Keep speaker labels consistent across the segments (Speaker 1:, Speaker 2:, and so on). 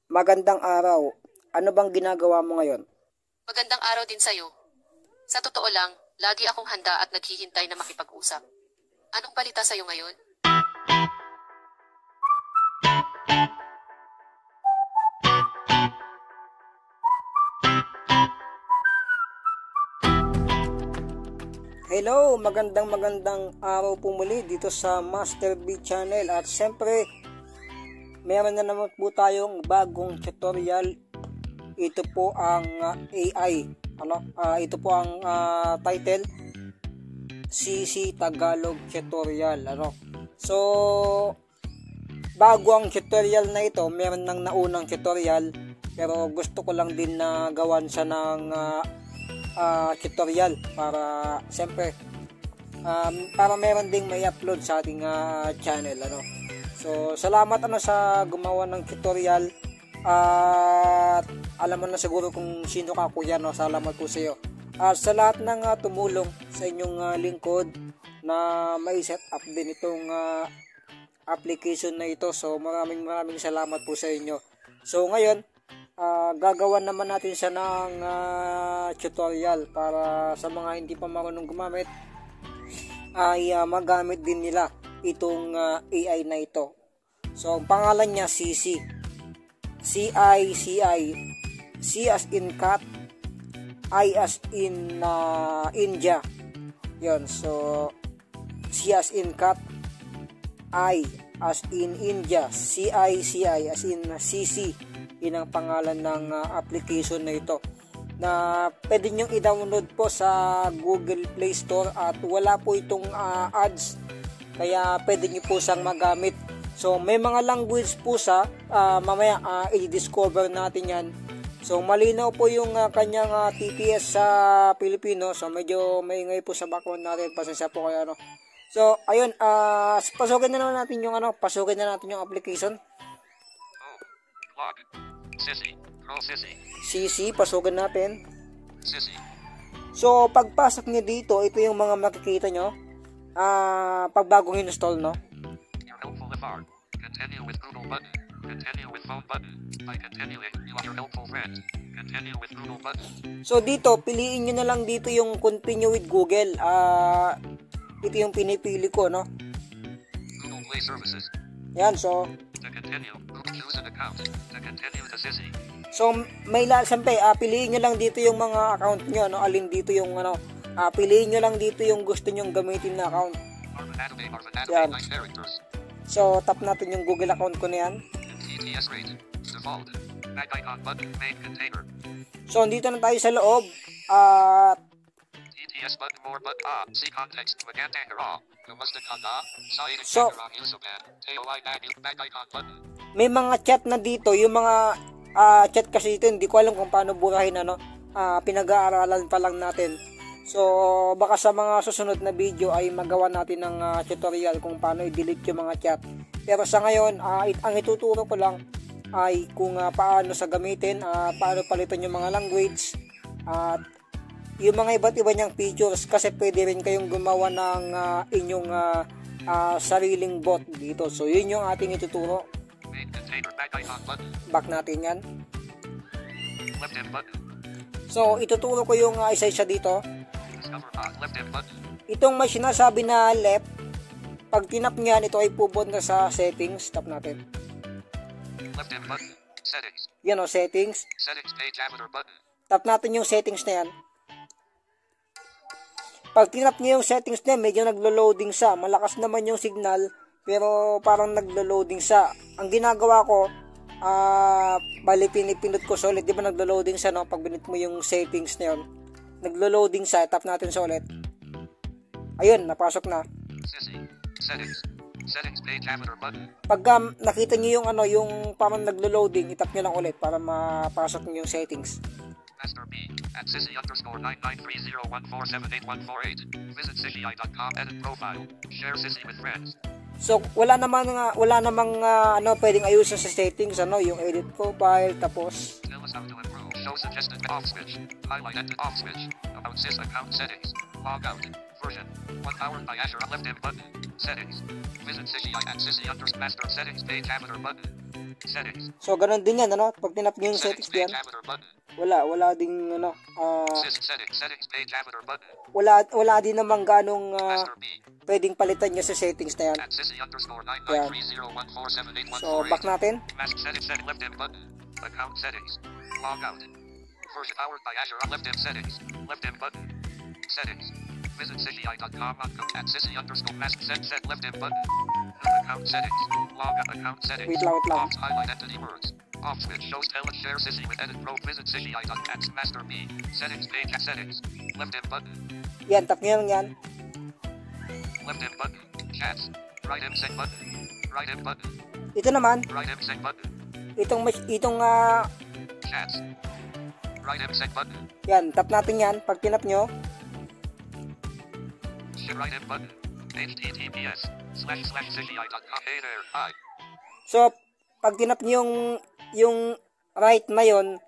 Speaker 1: Magandang araw. Ano bang ginagawa mo ngayon?
Speaker 2: Magandang araw din sa'yo. Sa totoo lang, lagi akong handa at naghihintay na makipag-usap. Anong balita sa'yo ngayon?
Speaker 1: Hello, magandang araw po muli dito sa Master B Channel. At syempre, meron na naman po tayong bagong tutorial. Ito po ang AI. Ito po ang title, CC Tagalog Tutorial. So, bago ang tutorial na ito, meron nang naunang tutorial. Pero gusto ko lang din na gawan siya ng tutorial para siyempre para meron ding may upload sa ating channel. So salamat sa gumawa ng tutorial, at alam mo na siguro kung sino ka, kuya, salamat po sa iyo at sa lahat ng tumulong sa inyong lingkod na may set up din itong application na ito. So maraming salamat po sa inyo. So ngayon, gagawan naman natin siya ng tutorial para sa mga hindi pa marunong gumamit ay magamit din nila itong AI na ito. So ang pangalan niya CC, CI, C as in cat, I as in India. Yon, so C as in cat, I as in India, CI as in CC. Yun ang pangalan ng application na ito, na pwede nyo i-download po sa Google Play Store at wala po itong ads, kaya pwede nyo po siyang magamit. So may mga language po sa mamaya i-discover natin yan. So malinaw po yung kanyang TTS sa Pilipino, so medyo maingay po sa background natin, pasensya po kayo. So ayun, pasukin na natin yung application. CC, pasukin natin. So pagpasok niyo dito, ito yung mga makikita nyo pag bagong install,
Speaker 3: Continue with Google button. Continue with phone button. By continuing, you are your helpful friend. Continue with Google button.
Speaker 1: So dito, piliin nyo na lang dito yung continue with Google. Ito yung pinipili ko,
Speaker 3: Google Play Services.
Speaker 1: Yan, so
Speaker 3: To continue, choose an account. To continue the CC.
Speaker 1: so siyempre, piliin nyo lang dito yung mga account nyo, alin dito yung piliin nyo lang dito yung gusto nyong gamitin na account. Yan. So tap natin yung Google account ko na yan.
Speaker 3: TTS rate. Default. Back icon button. Main container.
Speaker 1: So dito na tayo sa loob.
Speaker 3: TTS button more but see context. Maganda raw.
Speaker 1: So
Speaker 3: back icon button.
Speaker 1: May mga chat na dito, yung mga chat kasi dito hindi ko alam kung paano burahin, pinag-aaralan pa lang natin. So baka sa mga susunod na video ay magawa natin ng tutorial kung paano i-delete yung mga chat. Pero sa ngayon, ang ituturo ko lang ay kung paano sa gamitin, paano palitan yung mga language, at yung mga iba't iba niyang features, kasi pwede rin kayong gumawa ng inyong sariling bot dito. So yun yung ating ituturo. Back natin yan. So ituturo ko yung isa-isa dito. Itong may sinasabi na left, pag tinap niyan, ito ay pupunta sa settings. Tap natin. Yan, settings. Tap natin yung settings na yan. Pag tinap niyo yung settings na yan, medyo naglo-loading sa. Malakas naman yung signal, pero parang naglo-loading sa. Ang ginagawa ko, pinipindot ko sa ulit. Di ba naglo-loading sa, pag binit mo yung settings na yun, naglo-loading sa. Tap natin sa ulit. Ayun, napasok na.
Speaker 3: Settings page avatar button.
Speaker 1: Pag nakita niyo yung yung parang naglo-loading, itap niyo lang ulit para mapasok niyo yung settings.
Speaker 3: Master B at Sissy_993014781448. Visit sissy.com, edit profile. Share Sissy with friends.
Speaker 1: So wala namang pwedeng ayusin sa settings, yung edit profile, tapos
Speaker 3: Tell us how to improve. Show suggested off switch. Highlight and off switch. About Sys account settings. Log out. Version. 1 powered by Azure. Left M button. Settings. Visit Sissy at Sissy master settings page avatar button. Settings.
Speaker 1: So, ganun din yan, ano? Pag tinap nyo yung settings diyan,
Speaker 3: page avatar button.
Speaker 1: wala ding, ano,
Speaker 3: Settings page avatar button.
Speaker 1: wala din namang ganong
Speaker 3: Master B.
Speaker 1: pwedeng palitan nyo sa settings na yan.
Speaker 3: At Sissy _9930147814.
Speaker 1: So, back natin.
Speaker 3: Mask settings set left M button. Account settings. Log out. Version powered by Azure. Left M settings. Left M button. Settings. Visit sissy.com at Sissy _mask set left M button. Account settings. Log out account settings.
Speaker 1: Wait lang.
Speaker 3: Off highlight entity words. Off switch shows tell and share Sissy with edit pro. Visit sissy.com at master B. Settings page at settings. Left M button.
Speaker 1: Yan, tap nyo yan.
Speaker 3: Left M button. Chats. Right M sec button. Right M button.
Speaker 1: Ito naman,
Speaker 3: Right M sec button.
Speaker 1: itong
Speaker 3: Chats. Right M sec button.
Speaker 1: yan, tap natin yan. Pag tinap nyo,
Speaker 3: Right M button. https://sissy.com. Hey there. Hi.
Speaker 1: so, pag tinap nyo yung right na yun,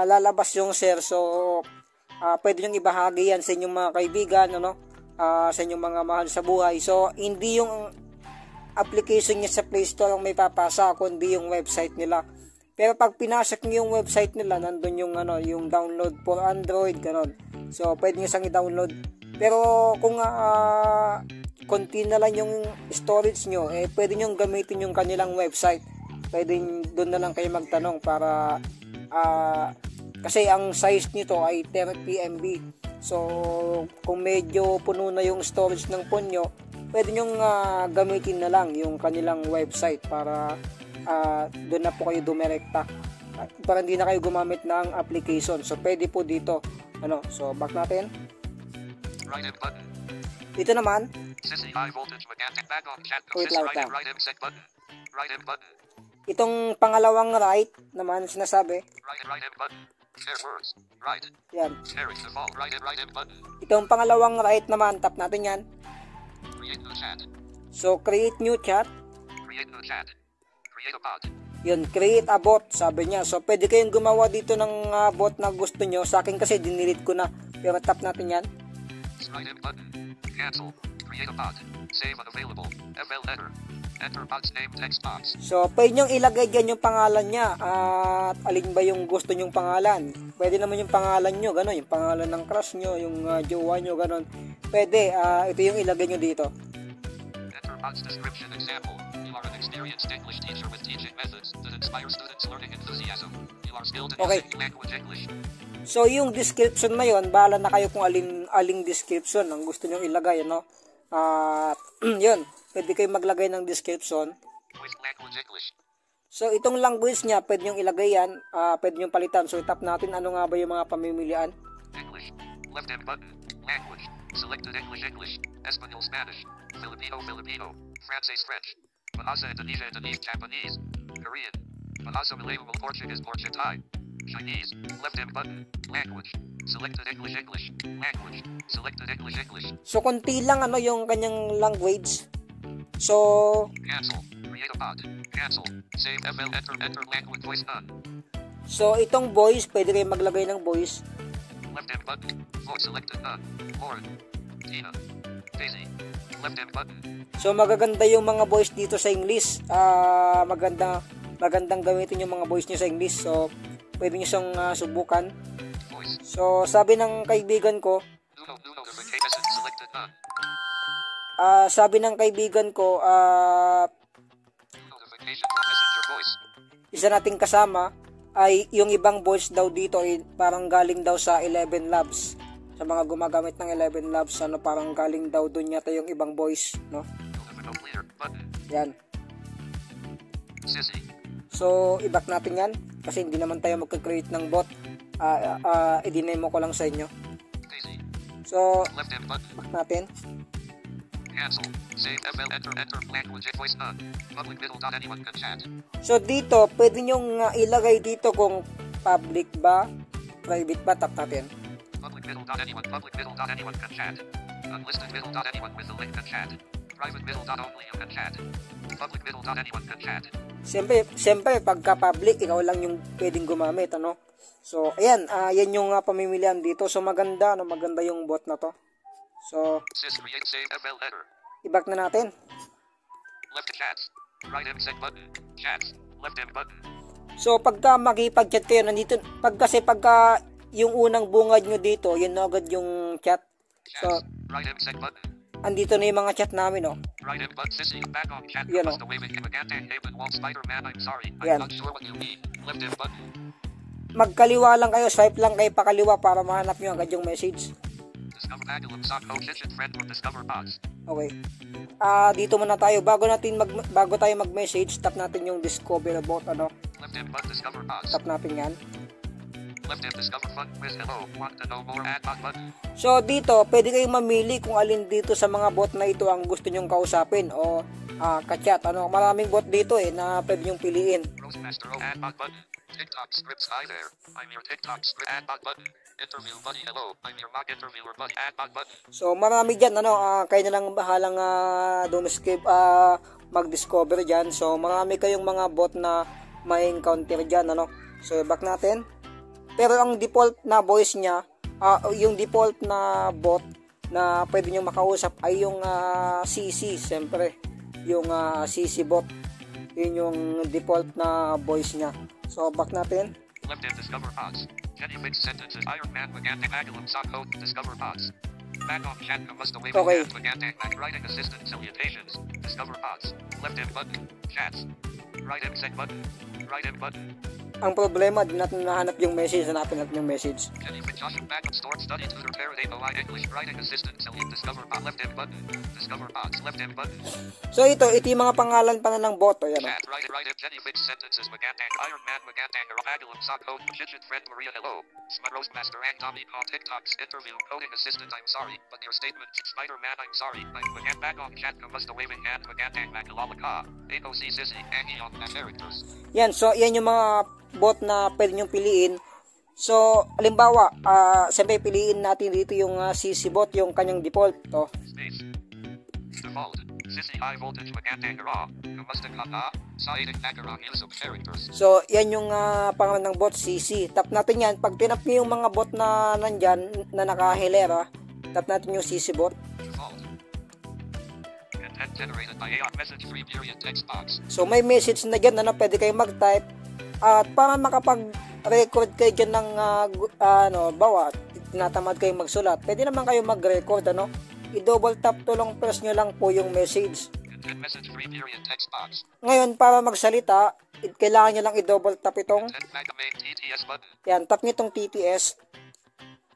Speaker 1: lalabas yung share. So, pwede nyo ibahagi yan sa inyong mga kaibigan, ano? Sa inyong mga mahal sa buhay. So, hindi yung application niya sa Play Store ang may papasa, kundi yung website nila. Pero pag pinasok niyo yung website nila, nandun yung yung download for Android, ganon. So, pwede niyo sang i-download. Pero kung konti na lang yung storage nyo, pwede nyo gamitin yung kanilang website. Pwede doon na lang kayo magtanong para kasi ang size nito ay 30 MB. So, kung medyo puno na yung storage ng phone nyo, pwede nyo gamitin na lang yung kanilang website para doon na po kayo dumirekta. Para hindi na kayo gumamit ng application. So, pwede po dito. So, back natin.
Speaker 3: Right M button.
Speaker 1: Dito naman,
Speaker 3: Sissy high voltage mechanic back on chat.
Speaker 1: Wait
Speaker 3: Sissy
Speaker 1: lang,
Speaker 3: right M
Speaker 1: lang.
Speaker 3: right M sec button. Right M button.
Speaker 1: itong pangalawang right naman sinasabi,
Speaker 3: Right M button. Share words. Right.
Speaker 1: yan.
Speaker 3: Sharing default. Right M button.
Speaker 1: Itong pangalawang right naman, tap natin yan.
Speaker 3: Create new chat.
Speaker 1: So, create new chat.
Speaker 3: Create new chat. Create a bot.
Speaker 1: Yun, create a bot, sabi niya. So, pwede kayong gumawa dito ng bot na gusto nyo. Sa akin kasi, dinilit ko na. Pero tap natin yan.
Speaker 3: Right M button. Cancel. Create a bot. Save unavailable. FL letter. Enter bot's name text box.
Speaker 1: So, pwede nyo ilagay dyan yung pangalan niya. At alin ba yung gusto nyong pangalan. Pwede naman yung pangalan nyo, gano'n. Yung pangalan ng crush nyo, yung jowa nyo, gano'n. Pwede, ito yung ilagay nyo dito.
Speaker 3: Enter bot's description example. You are an experienced English teacher with teaching methods that inspire students' learning enthusiasm. You are skilled in
Speaker 1: Okay.
Speaker 3: using language English.
Speaker 1: So, yung description na yun, bahala na kayo kung aling description ang gusto nyong ilagay, yun, pwede kayo maglagay ng description.
Speaker 3: With language English.
Speaker 1: So, itong language niya, pwede nyong ilagay yan, pwede nyong palitan. So, tap natin ano nga ba yung mga pamimilian.
Speaker 3: English. Left M button. Language. Selected English. Espanol Spanish. Filipino. Francais French. Bahasa Indonesia Japanese. Korean. Bahasa Malay Portuguese Thai. Chinese. Left M button. Language. Selected English. Language. Selected English.
Speaker 1: So, konti lang yung kanyang language. So,
Speaker 3: Cancel. Create a bot. Cancel. Save FL. Enter language voice none.
Speaker 1: so itong voice, pwede kayo maglagay ng voice.
Speaker 3: Left M button. Voice selected none. Lauren. Tina. Daisy. Left M button.
Speaker 1: So, magaganda yung mga voice dito sa English. Magandang gamitin yung mga voice nyo sa English. So, pwede nyo siyang subukan.
Speaker 3: Voice.
Speaker 1: So, sabi ng kaibigan ko,
Speaker 3: New notification selected none. Notification for messenger voice.
Speaker 1: Isa nating kasama ay yung ibang voice daw dito ay parang galing daw sa 11 Labs. Sa mga gumagamit ng 11 Labs, parang galing daw doon yata yung ibang voice, no?
Speaker 3: Notification clear button.
Speaker 1: Yan.
Speaker 3: Sissy.
Speaker 1: So, i-back natin yan kasi hindi naman tayo magka-create ng bot. I-demo ko lang sa inyo.
Speaker 3: Daisy.
Speaker 1: So,
Speaker 3: Left M button.
Speaker 1: back natin.
Speaker 3: Cancel. Save FL. Enter language voice none. Public middle dot anyone can chat.
Speaker 1: So, dito, pwede nyong ilagay dito kung public ba, private ba, tap natin.
Speaker 3: Public middle dot anyone can chat. Unlisted middle dot anyone with the link can chat. Private middle dot only you can chat. Public middle dot anyone can chat.
Speaker 1: Siyempre, pagka public, ikaw lang yung pwedeng gumamit, So, ayan, yan yung pamimilian dito. So, maganda yung bot na to. So,
Speaker 3: Sys create save FL header.
Speaker 1: i-back na natin.
Speaker 3: Left chats. Right M set button. Chats. Left M button.
Speaker 1: So, pagka makipag-chat kayo, nandito, pagka yung unang bungad nyo dito, yun na agad yung chat. So,
Speaker 3: Chats. Right M set button.
Speaker 1: andito na yung mga chat namin, oh.
Speaker 3: Right M button. Sissy. Back on chat.
Speaker 1: Yan,
Speaker 3: Basta waving him again. Haven wall Spider-Man. I'm sorry.
Speaker 1: Yan.
Speaker 3: I'm not sure what you mean. Left M button.
Speaker 1: Magkaliwa lang kayo, swipe lang kayo pakaliwa para mahanap nyo agad yung message.
Speaker 3: Discover Agilum Socko Kitchen Friend or Discover Box.
Speaker 1: Okay. Dito muna tayo. Bago tayo mag-message, tap natin yung discover about, ano.
Speaker 3: Left M button. Discover Box.
Speaker 1: Tap natin yan.
Speaker 3: Left M discover fun quiz. Hello. Want to know more? Add bot button.
Speaker 1: So, dito, pwede kayong mamili kung alin dito sa mga bot na ito ang gusto nyong kausapin o ka-chat. Ano, maraming bot dito na pwede nyong piliin.
Speaker 3: Roastmaster O. Add bot button. TikTok scripts. Hi there. I'm your TikTok script. Add bot button. Interview buddy. Hello. I'm your mock interviewer buddy. Add bot button.
Speaker 1: So, marami dyan, kayo na lang bahalang mag-discover dyan. So, marami kayong mga bot na may encounter dyan, ano. So, back natin. Pero ang default na voice niya, yung default na bot na pwede nyo makausap ay yung CC, siyempre. Yung CC bot. Yun yung default na voice niya. So, back natin.
Speaker 3: Left M discover box. Jenny mix sentences. Iron Man Magantang Agilum Socko Discover box. Back on chat. Must away
Speaker 1: Okay.
Speaker 3: Magantang writing assistant salutations. Discover box. Left M button. Chats. Right M set button. Right M button.
Speaker 1: Ang problema, di natin nahanap yung message. Hanapin natin yung message.
Speaker 3: Jenny with Joshua backup store study tutor parrot AOI English writing assistant salute discover box. Left M button. Discover box. Left M button.
Speaker 1: So, ito yung mga pangalan pa na ng bot. Ayan,
Speaker 3: Chat. Right M Jenny mix sentences. Magantang Iron Man Magantang Agilum Socko Kitchen Friend Maria Hello. Smart Roastmaster and Tommy on TikToks interview coding assistant. I'm sorry, but your statement Spider-Man. I'm sorry. I'm Magant back on chat. Must waving hand Magantang Magalalaka. AOC Sissy Angie on the characters.
Speaker 1: Yan, so yan yung mga bot na pwede nyong piliin. So, halimbawa, siyempre piliin natin dito yung CC bot, yung kanyang default. To.
Speaker 3: Space. Default. Sissy high voltage Magantang Raw. Kamusta ka? Saiding Nagarang use of characters.
Speaker 1: So, yan yung pangalan ng bot, CC. Tap natin yan. Pag tinap nyo yung mga bot na nandyan, na nakahilera, tap natin yung CC bot.
Speaker 3: Default. Content generated by AI message free period text box.
Speaker 1: So, may message na dyan, pwede kayo mag-type. At para makapag-record kayo dyan ng, bawa, tinatamad kayo magsulat, pwede naman kayo mag-record, I-double tap to lang, press nyo lang po yung message.
Speaker 3: Content message free period text box.
Speaker 1: Ngayon, para magsalita, kailangan nyo lang i-double tap itong,
Speaker 3: Content mega main TTS button.
Speaker 1: yan, tap nyo itong TTS.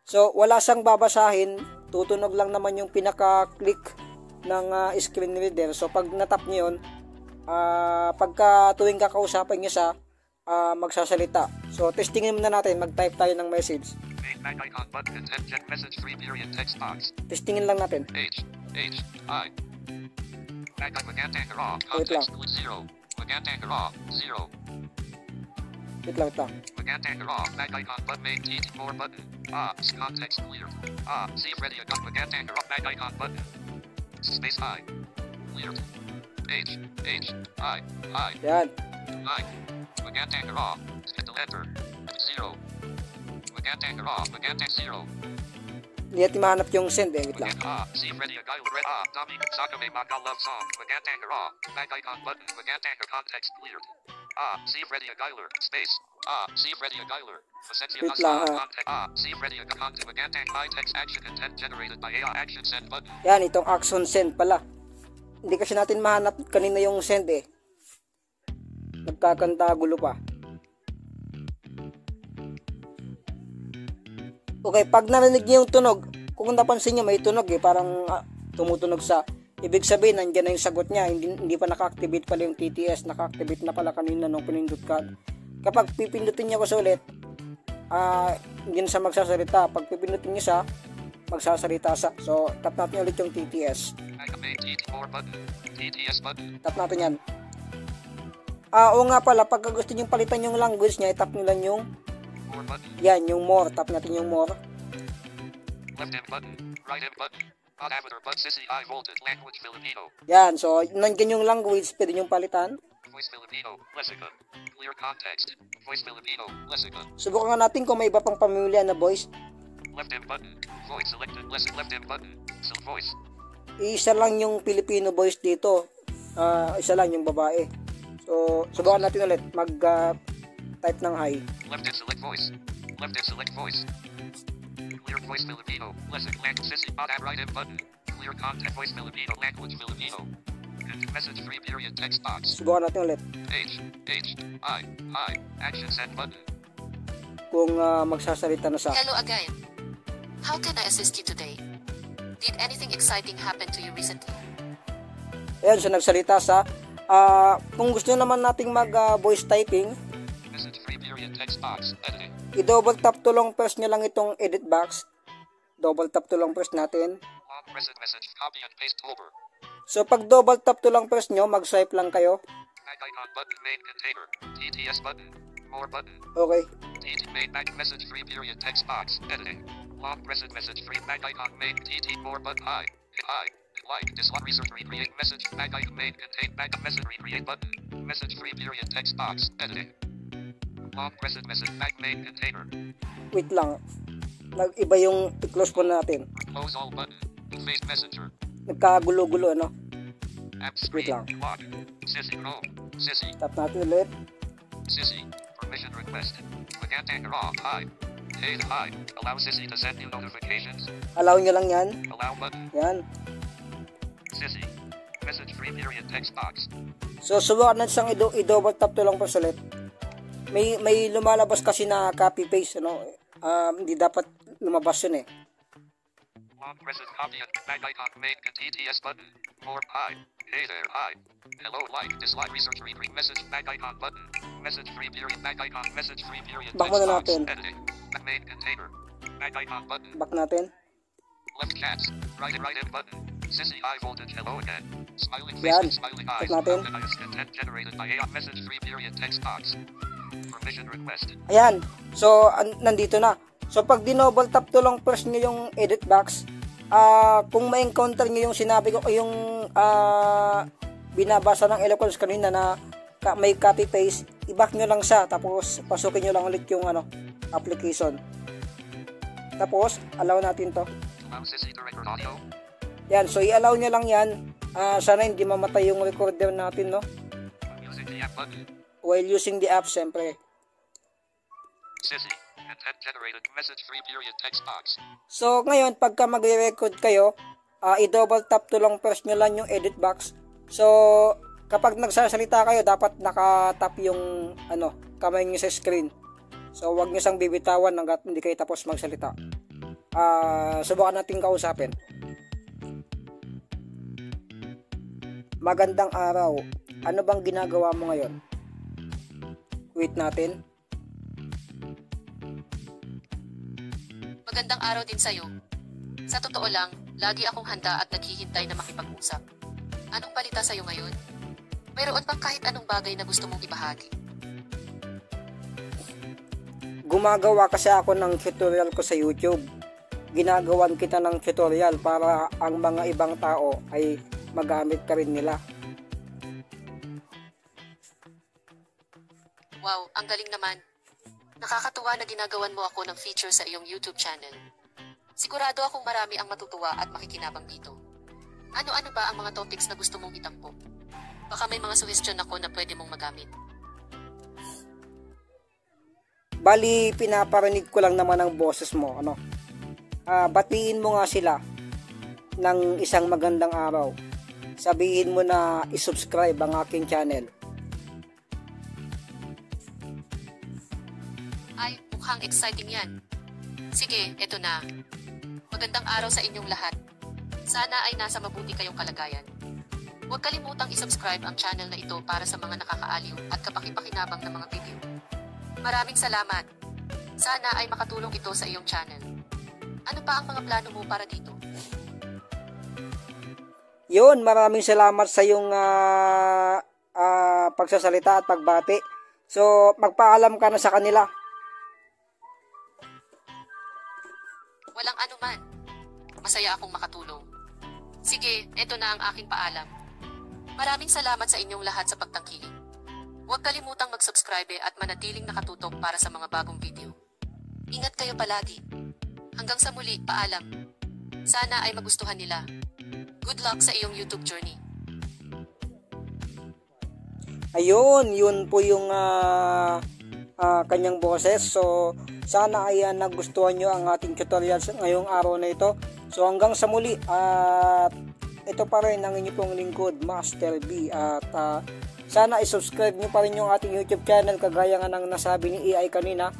Speaker 1: So, wala siyang babasahin, tutunog lang naman yung pinaka-click ng screen reader. So, pag natap nyo yun, pagka tuwing kakausapin nyo siya, magsasalita. So, testingin muna natin, mag-type tayo ng message.
Speaker 3: Main mag icon button. Content gen message free period text box.
Speaker 1: Testingin lang natin.
Speaker 3: I. Mag Magantang Raw.
Speaker 1: Wait lang.
Speaker 3: Context clue 0. Magantang Raw. 0.
Speaker 1: Wait lang.
Speaker 3: Magantang Raw. Mag icon but main TT4 button. Context clear. See ready icon. Magantang Raw. Mag icon button. Space I. Cleared. I.
Speaker 1: Yan.
Speaker 3: I. Magantang Raw. Hit the letter. 0. Magantang Raw. Magantang 0.
Speaker 1: Hindi natin mahanap yung send Wait lang.
Speaker 3: See ready a guy red. Tommy Sakame Maka love song. Magantang Raw. Back icon button. Magantang context cleared. See ready a Geiler. Space. See ready a Geiler.
Speaker 1: Wait lang,
Speaker 3: See ready a content. Magantang high text action content generated by AI action send button.
Speaker 1: Yan, itong action send pala. Hindi kasi natin mahanap kanina yung send Nagkakantagulo pa. Okay, pag narinig niyo yung tunog, kung napansin niyo may tunog parang tumutunog sa, ibig sabihin nandiyan na yung sagot niya, hindi pa naka-activate pala yung TTS, naka-activate na pala kanina nung pinindot ka. Kapag pipindutin niyo kasi ulit, hindi na siya magsasalita. Pag pipindutin niyo siya, magsasalita siya. So, tap natin ulit yung TTS.
Speaker 3: TT4 button. TTS button.
Speaker 1: Tap natin yan. Oo nga pala, pag gusto niyo palitan yung language niya, itap niyo lang yung
Speaker 3: More button.
Speaker 1: yan, yung more. Tap natin yung more.
Speaker 3: Left M button. Right M button. On avatar but sissy high voltage language Filipino.
Speaker 1: Yan, so nandiyan yung language, pwede nyo palitan.
Speaker 3: Voice Filipino. Lessica. Clear context. Voice Filipino. Lessica.
Speaker 1: Subukan nga natin kung may iba pang pamilya na voice.
Speaker 3: Left M button. Voice selected. Left M button. So voice.
Speaker 1: Isa lang yung Filipino voice dito. Isa lang yung babae. So, subukan natin ulit. Type ng hi.
Speaker 3: Left M select voice. Left M select voice. Clear voice Filipino. Lesson language sissy bot at right M button. Clear content voice Filipino language Filipino. Message free period text box.
Speaker 1: Subukan natin ulit.
Speaker 3: I. Action send button.
Speaker 1: Kung magsasalita na sa...
Speaker 2: Hello again. How can I assist you today? Did anything exciting happen to you recently?
Speaker 1: Ayan, so nagsalita sa... kung gusto naman nating mag-voice typing,
Speaker 3: Message free period text box. Editing.
Speaker 1: i-double tap to long press nyo lang itong edit box. Double tap to long press natin.
Speaker 3: Long press message. Copy and paste over.
Speaker 1: So pag double tap to long press nyo, mag-swipe lang kayo.
Speaker 3: Back icon button main container. TTS button. More button.
Speaker 1: Okay.
Speaker 3: TT main back message free period text box. Editing. Long press message free back icon main TT more button I. Like dislike research recreate message back icon main contain back message recreate button. Message free period text box. Editing. Long press message back main container.
Speaker 1: Wait lang. Nag-iba yung i-close po natin.
Speaker 3: Close all button. Face messenger.
Speaker 1: Nagkagulo-gulo, ano?
Speaker 3: App
Speaker 1: Wait
Speaker 3: screen.
Speaker 1: lang.
Speaker 3: Lock. Sissy Chrome. Sissy.
Speaker 1: Tap natin ulit.
Speaker 3: Sissy. Permission request. Magandang raw. Hi. Hey, hi. Allow Sissy to send you notifications.
Speaker 1: Allow nyo lang yan.
Speaker 3: Allow button.
Speaker 1: Yan.
Speaker 3: Sissy. Message free period text box.
Speaker 1: So, subukan natin siyang i-double tap to lang press ulit. May lumalabas kasi na copy-paste, ano? Hindi dapat lumabas yun eh.
Speaker 3: Long press copy and back icon main TTS button. More hi. Hey there, hi. Hello, like, dislike, research, read, message, back icon button. Message free period, back icon, message free period,
Speaker 1: Back
Speaker 3: text
Speaker 1: muna
Speaker 3: box,
Speaker 1: natin.
Speaker 3: editing. Main container. Back icon button.
Speaker 1: Back natin.
Speaker 3: Left chats. Right M button. Sissy high voltage, hello again. Smiling face
Speaker 1: Yan.
Speaker 3: and smiling eyes.
Speaker 1: Check natin.
Speaker 3: Organized content generated by AI. Message free period, text box. Permission request.
Speaker 1: Ayan. So, nandito na. So, pag dinouble tap to long press nyo yung edit box, kung ma-encounter nyo yung sinabi ko, yung binabasa ng eloquence kanina na may copy paste, i-back nyo lang siya, tapos pasukin nyo lang ulit yung application. Tapos, allow natin to.
Speaker 3: Allow Sissy to record audio.
Speaker 1: Yan, so i-allow nyo lang yan. Sana hindi mamatay yung recorder natin, no?
Speaker 3: Using the app button.
Speaker 1: While using the app, syempre.
Speaker 3: Sissy. Content generated. Message free period, text box.
Speaker 1: So, ngayon, pagka magre-record kayo, i-double tap to lang press nyo lang yung edit box. So, kapag nagsasalita kayo, dapat nakatap yung kamay nyo sa screen. So, wag nyo siyang bibitawan hanggat hindi kayo tapos magsalita. Subukan natin kausapin. Magandang araw. Ano bang ginagawa mo ngayon? Wait natin.
Speaker 2: Magandang araw din sa'yo. Sa totoo lang, lagi akong handa at naghihintay na makipag-usap. Anong balita sa'yo ngayon? Mayroon bang kahit anong bagay na gusto mong ibahagi?
Speaker 1: Gumagawa kasi ako ng tutorial ko sa YouTube. Ginagawan kita ng tutorial para ang mga ibang tao ay magamit ka rin nila.
Speaker 2: Wow, ang galing naman. Nakakatuwa na ginagawan mo ako ng feature sa iyong YouTube channel. Sigurado akong marami ang matutuwa at makikinabang dito. Ano-ano ba ang mga topics na gusto mong itampok? Baka may mga suggestion ako na pwede mong magamit.
Speaker 1: Bali, pinaparinig ko lang naman ang boses mo. Batiin mo nga sila ng isang magandang araw. Sabihin mo na isubscribe ang aking channel.
Speaker 2: Ay, mukhang exciting yan. Sige, eto na. Magandang araw sa inyong lahat. Sana ay nasa mabuti kayong kalagayan. Huwag kalimutang isubscribe ang channel na ito para sa mga nakakaaliw at kapakipakinabang na mga video. Maraming salamat. Sana ay makatulong ito sa iyong channel. Ano pa ang mga plano mo para dito?
Speaker 1: Yun, maraming salamat sa iyong pagsasalita at pagbati. So, magpaalam ka na sa kanila.
Speaker 2: Walang anuman. Masaya akong makatulong. Sige, eto na ang aking paalam. Maraming salamat sa inyong lahat sa pagtangkilik. Huwag kalimutang mag-subscribe at manatiling nakatutok para sa mga bagong video. Ingat kayo palagi. Hanggang sa muli, paalam. Sana ay magustuhan nila. Good luck sa iyong YouTube journey.
Speaker 1: Ayun, yun po yung kanyang boses. So, sana ay nagustuhan nyo ang ating tutorial ngayong araw na ito. So, hanggang sa muli. At ito pa rin ang inyong pong lingkod, Master B. At sana i-subscribe nyo pa rin yung ating YouTube channel kagaya nga ng nasabi ni AI kanina.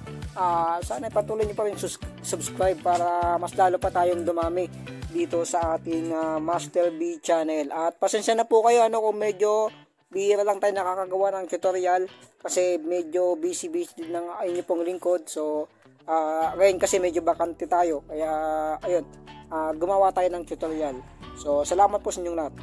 Speaker 1: Sana patuloy nyo pa rin subscribe para mas lalo pa tayong dumami dito sa ating Master B channel. At pasensya na po kayo kung medyo bihira lang tayo nakakagawa ng tutorial kasi medyo busy din ng inyong pong lingkod. So ngayon kasi medyo bakante tayo, kaya ayun, gumawa tayo ng tutorial. So salamat po sa inyong lahat.